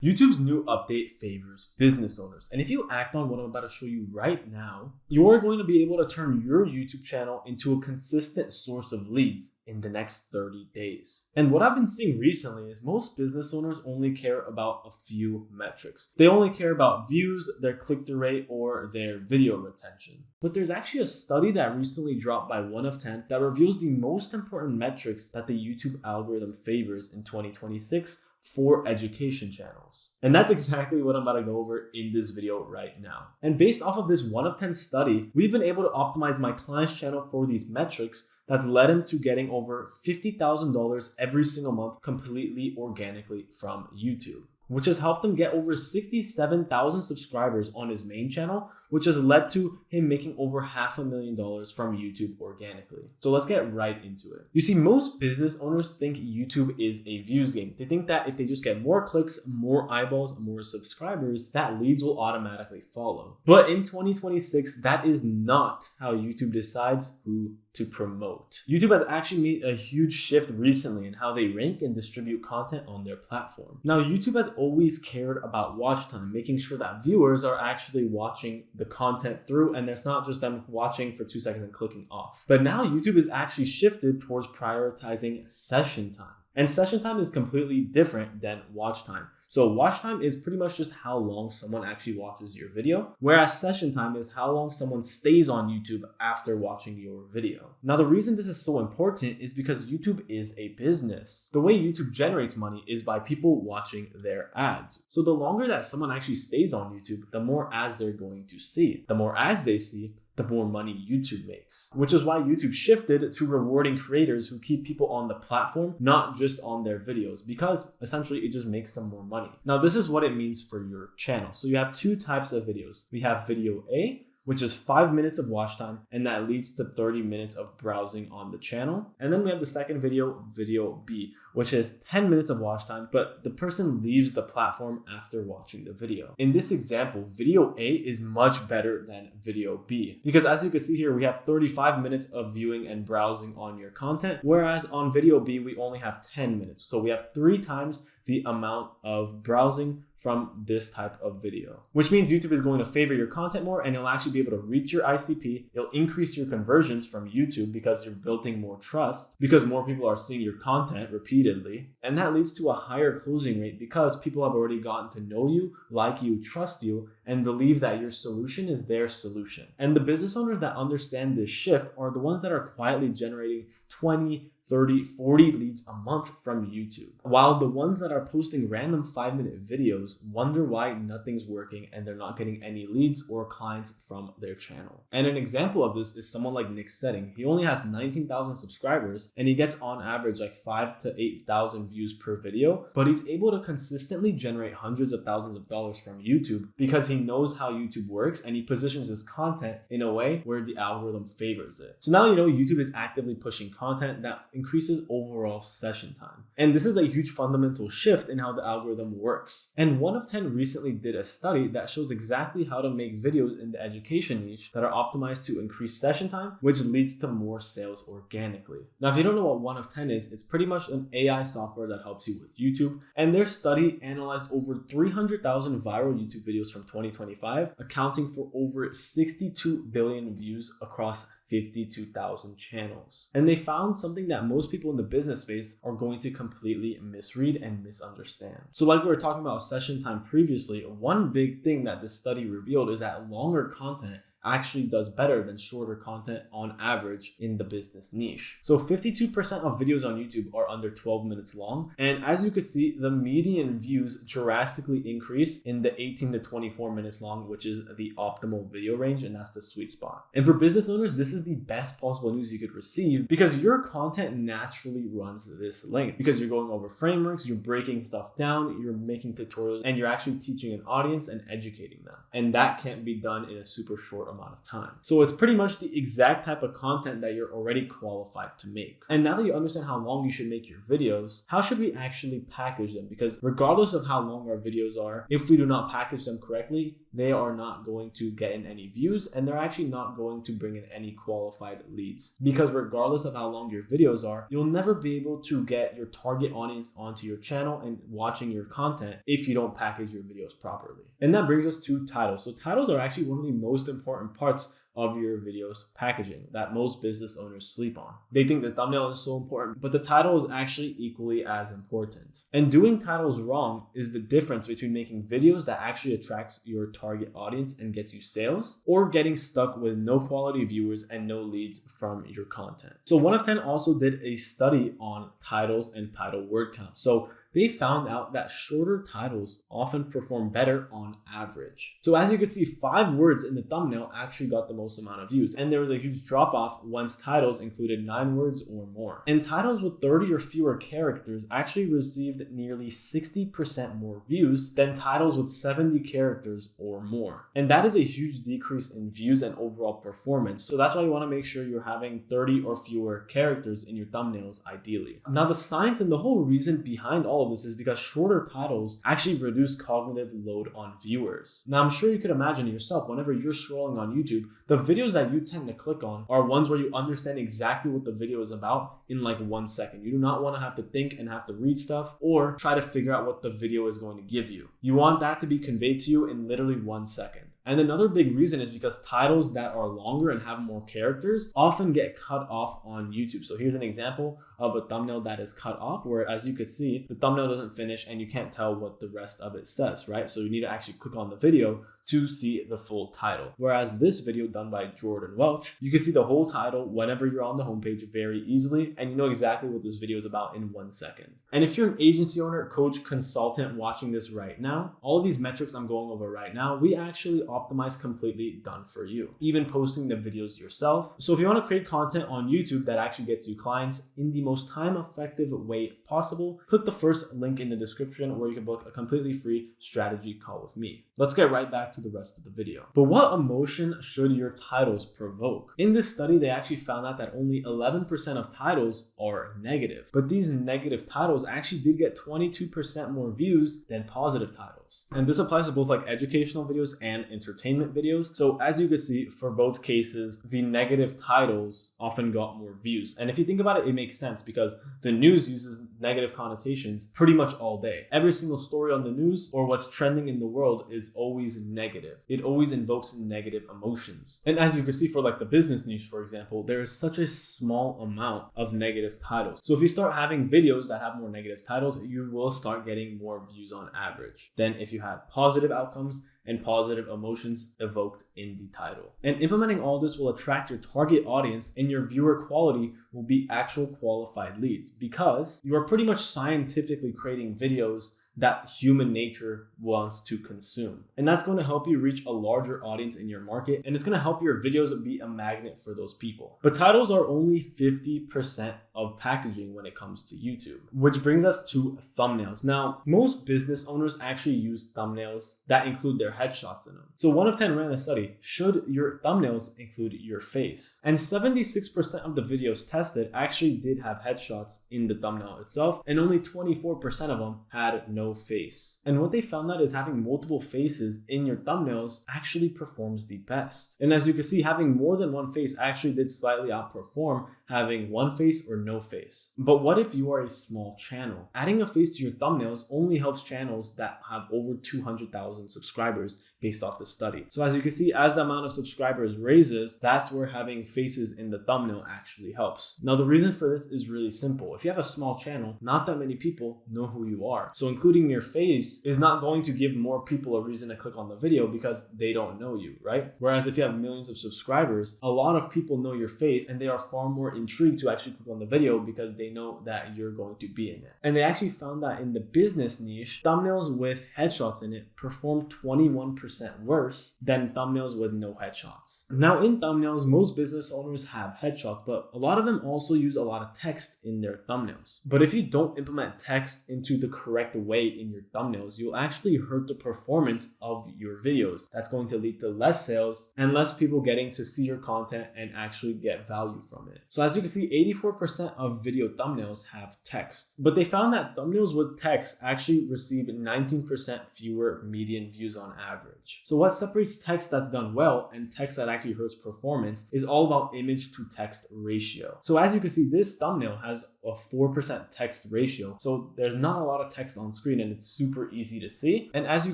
YouTube's new update favors business owners. And if you act on what I'm about to show you right now, you're going to be able to turn your YouTube channel into a consistent source of leads in the next 30 days. And what I've been seeing recently is most business owners only care about a few metrics. They only care about views, their click-through rate, or their video retention. But there's actually a study that recently dropped by 1 of 10 that reveals the most important metrics that the YouTube algorithm favors in 2026 for education channels. And that's exactly what I'm about to go over in this video right now. And based off of this 1 of 10 study, we've been able to optimize my client's channel for these metrics that's led him to getting over $50,000 every single month completely organically from YouTube, which has helped him get over 67,000 subscribers on his main channel, which has led to him making over $500,000 from YouTube organically. So let's get right into it. You see, most business owners think YouTube is a views game. They think that if they just get more clicks, more eyeballs, more subscribers, that leads will automatically follow. But in 2026, that is not how YouTube decides who to promote. YouTube has actually made a huge shift recently in how they rank and distribute content on their platform. Now, YouTube has always cared about watch time, making sure that viewers are actually watching the content through and there's not just them watching for 2 seconds and clicking off. But now YouTube has actually shifted towards prioritizing session time. And session time is completely different than watch time. So watch time is pretty much just how long someone actually watches your video, whereas session time is how long someone stays on YouTube after watching your video. Now, the reason this is so important is because YouTube is a business. The way YouTube generates money is by people watching their ads. So the longer that someone actually stays on YouTube, the more ads they're going to see. The more ads they see, the more money YouTube makes, which is why YouTube shifted to rewarding creators who keep people on the platform, not just on their videos, because essentially it just makes them more money. Now, this is what it means for your channel. So you have 2 types of videos. We have video A, which is 5 minutes of watch time, and that leads to 30 minutes of browsing on the channel. And then we have the second video, video B, which is 10 minutes of watch time, but the person leaves the platform after watching the video. In this example, video A is much better than video B, because as you can see here, we have 35 minutes of viewing and browsing on your content, whereas on video B, we only have 10 minutes. So we have 3 times the amount of browsing from this type of video, which means YouTube is going to favor your content more and you'll actually be able to reach your ICP. It'll increase your conversions from YouTube because you're building more trust, because more people are seeing your content repeatedly. And that leads to a higher closing rate because people have already gotten to know you, like you, trust you, and believe that your solution is their solution. And the business owners that understand this shift are the ones that are quietly generating 20, 30, 40 leads a month from YouTube, while the ones that are posting random 5-minute videos wonder why nothing's working and they're not getting any leads or clients from their channel. And an example of this is someone like Nick Setting. He only has 19,000 subscribers and he gets on average like 5,000 to 8,000 views per video, but he's able to consistently generate hundreds of thousands of dollars from YouTube because he knows how YouTube works and he positions his content in a way where the algorithm favors it. So now you know YouTube is actively pushing content that increases overall session time. And this is a huge fundamental shift in how the algorithm works. And 1 of 10 recently did a study that shows exactly how to make videos in the education niche that are optimized to increase session time, which leads to more sales organically. Now, if you don't know what 1 of 10 is, it's pretty much an AI software that helps you with YouTube. And their study analyzed over 300,000 viral YouTube videos from 2025, accounting for over 62 billion views across 52,000 channels. And they found something that most people in the business space are going to completely misread and misunderstand. So like we were talking about session time previously, one big thing that this study revealed is that longer content actually does better than shorter content on average in the business niche. So 52% of videos on YouTube are under 12 minutes long. And as you can see, the median views drastically increase in the 18 to 24 minutes long, which is the optimal video range. And that's the sweet spot. And for business owners, this is the best possible news you could receive because your content naturally runs this length because you're going over frameworks, you're breaking stuff down, you're making tutorials, and you're actually teaching an audience and educating them. And that can't be done in a super short amount amount of time. So it's pretty much the exact type of content that you're already qualified to make. And now that you understand how long you should make your videos, how should we actually package them? Because regardless of how long our videos are, if we do not package them correctly, they are not going to get in any views, and they're actually not going to bring in any qualified leads. Because regardless of how long your videos are, you'll never be able to get your target audience onto your channel and watching your content if you don't package your videos properly. And that brings us to titles. So titles are actually one of the most important parts of your videos packaging that most business owners sleep on. They think the thumbnail is so important, but the title is actually equally as important. And doing titles wrong is the difference between making videos that actually attracts your target audience and gets you sales, or getting stuck with no quality viewers and no leads from your content. So 1 of 10 also did a study on titles and title word count. So they found out that shorter titles often perform better on average. So as you can see, 5 words in the thumbnail actually got the most amount of views. And there was a huge drop off once titles included 9 words or more. And titles with 30 or fewer characters actually received nearly 60% more views than titles with 70 characters or more. And that is a huge decrease in views and overall performance. So that's why you want to make sure you're having 30 or fewer characters in your thumbnails ideally. Now the science and the whole reason behind all of this is because shorter titles actually reduce cognitive load on viewers. Now, I'm sure you could imagine yourself, whenever you're scrolling on YouTube, the videos that you tend to click on are ones where you understand exactly what the video is about in like 1 second. You do not want to have to think and have to read stuff or try to figure out what the video is going to give you. You want that to be conveyed to you in literally 1 second. And another big reason is because titles that are longer and have more characters often get cut off on YouTube. So here's an example of a thumbnail that is cut off, where as you can see, the thumbnail doesn't finish and you can't tell what the rest of it says, right? So you need to actually click on the video to see the full title. Whereas this video done by Jordan Welch, you can see the whole title whenever you're on the homepage very easily, and you know exactly what this video is about in 1 second. And if you're an agency owner, coach, consultant watching this right now, all of these metrics I'm going over right now, we actually optimize completely done for you, even posting the videos yourself. So if you want to create content on YouTube that actually gets you clients in the most time-effective way possible, click the first link in the description where you can book a completely free strategy call with me. Let's get right back to the rest of the video. But what emotion should your titles provoke? In this study, they actually found out that only 11% of titles are negative, but these negative titles actually did get 22% more views than positive titles. And this applies to both like educational videos and entertainment videos. So as you can see, for both cases, the negative titles often got more views. And if you think about it, it makes sense because the news uses negative connotations pretty much all day. Every single story on the news or what's trending in the world is always negative. It always invokes negative emotions. And as you can see for like the business news, for example, there is such a small amount of negative titles. So if you start having videos that have more negative titles, you will start getting more views on average than if you had positive outcomes and positive emotions evoked in the title. And implementing all this will attract your target audience, and your viewer quality will be actual qualified leads because you are pretty much scientifically creating videos that human nature wants to consume. And that's going to help you reach a larger audience in your market, and it's going to help your videos be a magnet for those people. But titles are only 50% of packaging when it comes to YouTube, which brings us to thumbnails. Now, most business owners actually use thumbnails that include their headshots in them. So 1 of 10 ran a study, should your thumbnails include your face? And 76% of the videos tested actually did have headshots in the thumbnail itself, and only 24% of them had no face. And what they found out is having multiple faces in your thumbnails actually performs the best. And as you can see, having more than one face actually did slightly outperform having one face or no face. But what if you are a small channel? Adding a face to your thumbnails only helps channels that have over 200,000 subscribers based off the study. So as you can see, as the amount of subscribers raises, that's where having faces in the thumbnail actually helps. Now, the reason for this is really simple. If you have a small channel, not that many people know who you are. So including your face is not going to give more people a reason to click on the video because they don't know you, right? Whereas if you have millions of subscribers, a lot of people know your face and they are far more intrigued to actually click on the video because they know that you're going to be in it. And they actually found that in the business niche, thumbnails with headshots in it perform 21% worse than thumbnails with no headshots. Now in thumbnails, most business owners have headshots, but a lot of them also use a lot of text in their thumbnails. But if you don't implement text into the correct way in your thumbnails, you'll actually hurt the performance of your videos. That's going to lead to less sales and less people getting to see your content and actually get value from it. So as you can see, 84% of video thumbnails have text, but they found that thumbnails with text actually receive 19% fewer median views on average. So what separates text that's done well and text that actually hurts performance is all about image to text ratio. So as you can see, this thumbnail has a 4% text ratio. So there's not a lot of text on screen and it's super easy to see. And as you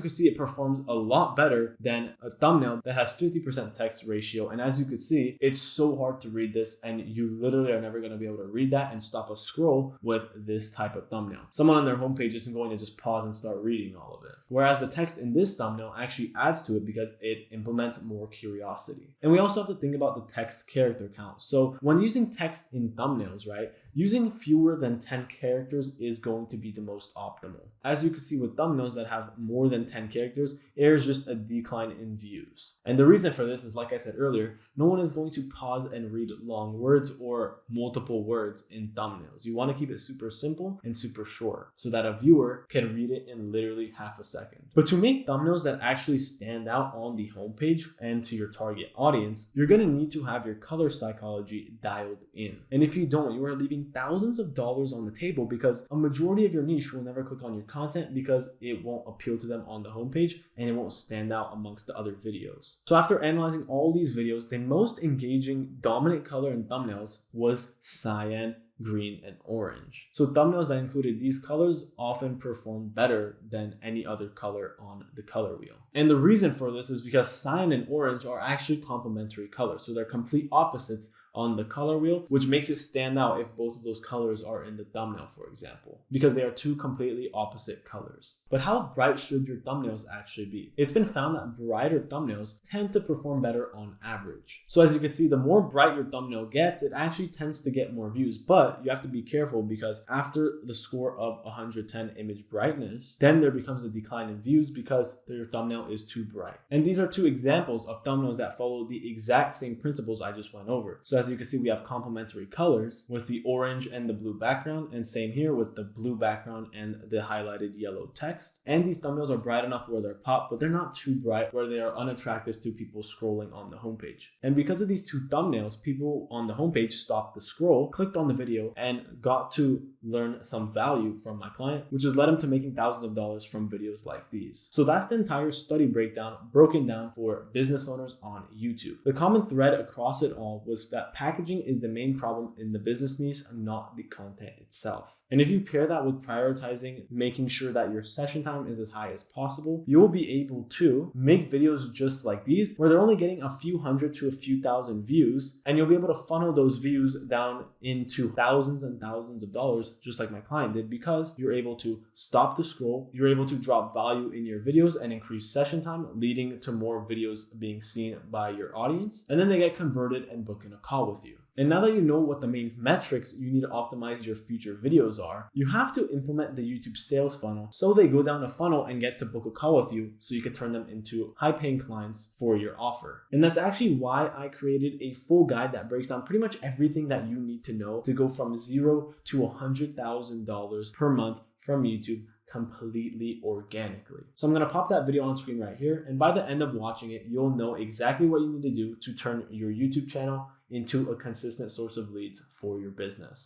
can see, it performs a lot better than a thumbnail that has 50% text ratio. And as you can see, it's so hard to read this and you literally are never going to be able to read that and stop a scroll with this type of thumbnail. Someone on their homepage isn't going to just pause and start reading all of it. Whereas the text in this thumbnail actually adds to it because it implements more curiosity. And we also have to think about the text character count. So when using text in thumbnails, right, using fewer than 10 characters is going to be the most optimal. As you can see with thumbnails that have more than 10 characters, there's just a decline in views. And the reason for this is, like I said earlier, no one is going to pause and read long words or multiple words in thumbnails. You want to keep it super simple and super short so that a viewer can read it in literally half a second. But to make thumbnails that actually stand out on the homepage and to your target audience, you're going to need to have your color psychology dialed in. And if you don't, you are leaving thousands of dollars on the table because a majority of your niche will never click on your content because it won't appeal to them on the homepage and it won't stand out amongst the other videos. So after analyzing all these videos, the most engaging dominant color in thumbnails was cyan, green, and orange. So thumbnails that included these colors often perform better than any other color on the color wheel. And the reason for this is because cyan and orange are actually complementary colors. So they're complete opposites on the color wheel, which makes it stand out if both of those colors are in the thumbnail, for example, because they are two completely opposite colors. But how bright should your thumbnails actually be? It's been found that brighter thumbnails tend to perform better on average. So as you can see, the more bright your thumbnail gets, it actually tends to get more views, but you have to be careful because after the score of 110 image brightness, then there becomes a decline in views because your thumbnail is too bright. And these are two examples of thumbnails that follow the exact same principles I just went over. So as you can see, we have complementary colors with the orange and the blue background, and same here with the blue background and the highlighted yellow text. And these thumbnails are bright enough where they're pop, but they're not too bright where they are unattractive to people scrolling on the homepage. And because of these two thumbnails, people on the homepage stopped the scroll, clicked on the video, and got to learn some value from my client, which has led him to making thousands of dollars from videos like these. So that's the entire study breakdown broken down for business owners on YouTube. The common thread across it all was that packaging is the main problem in the business niche, not the content itself. And if you pair that with prioritizing, making sure that your session time is as high as possible, you will be able to make videos just like these, where they're only getting a few hundred to a few thousand views, and you'll be able to funnel those views down into thousands and thousands of dollars, just like my client did, because you're able to stop the scroll, you're able to drop value in your videos and increase session time, leading to more videos being seen by your audience, and then they get converted and book in a call with you. And now that you know what the main metrics you need to optimize your future videos are, you have to implement the YouTube sales funnel so they go down the funnel and get to book a call with you so you can turn them into high-paying clients for your offer. And that's actually why I created a full guide that breaks down pretty much everything that you need to know to go from $0 to $100,000 per month from YouTube completely organically. So I'm going to pop that video on screen right here. And by the end of watching it, you'll know exactly what you need to do to turn your YouTube channel into a consistent source of leads for your business.